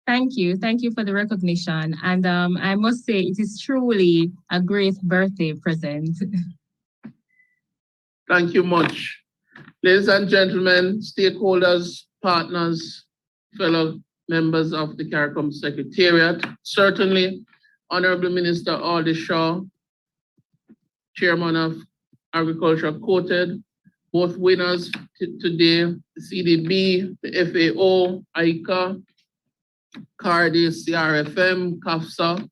[SPEAKER 8] Thank you for the recognition. And I must say, it is truly a great birthday present.
[SPEAKER 1] Thank you much. Ladies and gentlemen, stakeholders, partners, fellow members of the Caricom Secretariat, certainly Honorable Minister Aldi Shaw, Chairman of Agriculture Quoted, both winners today, the CDB, the FAO, ICA, CARDI, CRFM, CAFSA,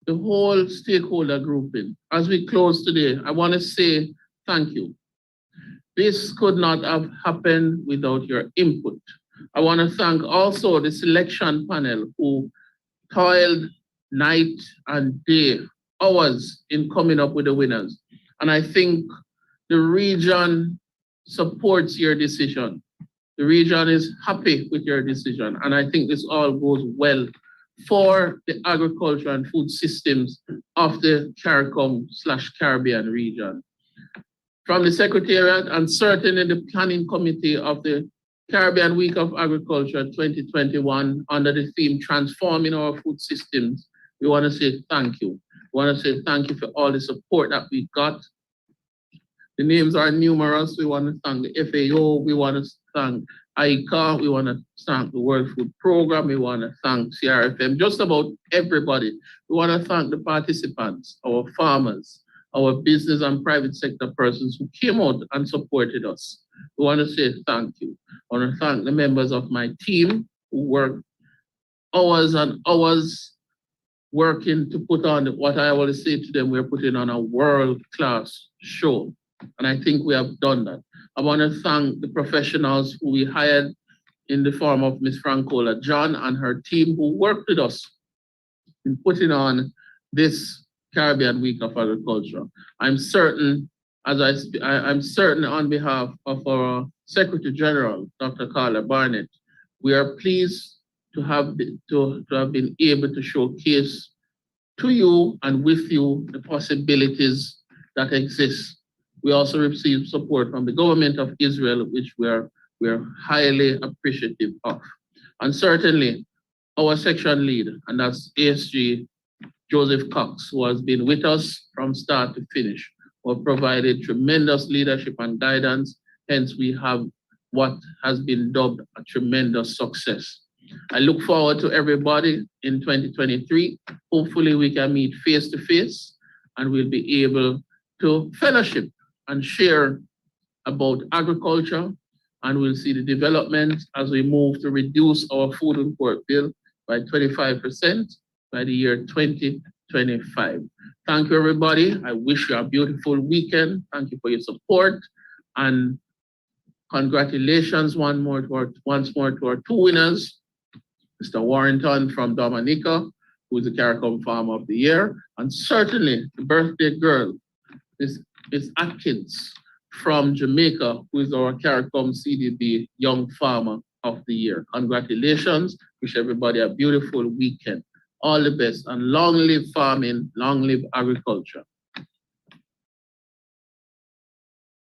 [SPEAKER 1] the whole stakeholder grouping. As we close today, I want to say thank you. This could not have happened without your input. I want to thank also the selection panel who toiled night and day, hours in coming up with the winners. And I think the region supports your decision. The region is happy with your decision. And I think this all goes well for the agriculture and food systems of the Caricom/Caribbean region. from the Secretariat and certainly the planning committee of the Caribbean Week of Agriculture 2021 under the theme Transforming Our Food Systems. We want to say thank you. We want to say thank you for all the support that we got. The names are numerous. We want to thank the FAO. We want to thank ICA. We want to thank the World Food Program. We want to thank CRFM, just about everybody. We want to thank the participants, our farmers, our business and private sector persons who came out and supported us. We want to say thank you. I want to thank the members of my team who worked hours and hours working to put on what I always say to them, we're putting on a world-class show. And I think we have done that. I want to thank the professionals who we hired in the form of Ms. Francola John and her team who worked with us in putting on this Caribbean Week of Agriculture. I'm certain, I'm certain on behalf of our Secretary General, Dr. Carla Barnett, we are pleased to have been able to showcase to you and with you the possibilities that exist. We also received support from the government of Israel, which we're highly appreciative of. And certainly our section lead, and that's ASG Joseph Cox, who has been with us from start to finish, who have provided tremendous leadership and guidance. Hence, we have what has been dubbed a tremendous success. I look forward to everybody in 2023. Hopefully we can meet face to face and we'll be able to fellowship and share about agriculture, and we'll see the development as we move to reduce our food import bill by 25% by the year 2025. Thank you, everybody. I wish you a beautiful weekend. Thank you for your support, and congratulations once more to our two winners, Mr. Warrington from Dominica, who is the Caricom Farmer of the Year, and certainly the birthday girl, Ms. Atkins from Jamaica, who is our Caricom CDB Young Farmer of the Year. Congratulations. Wish everybody a beautiful weekend. All the best, and long live farming, long live agriculture.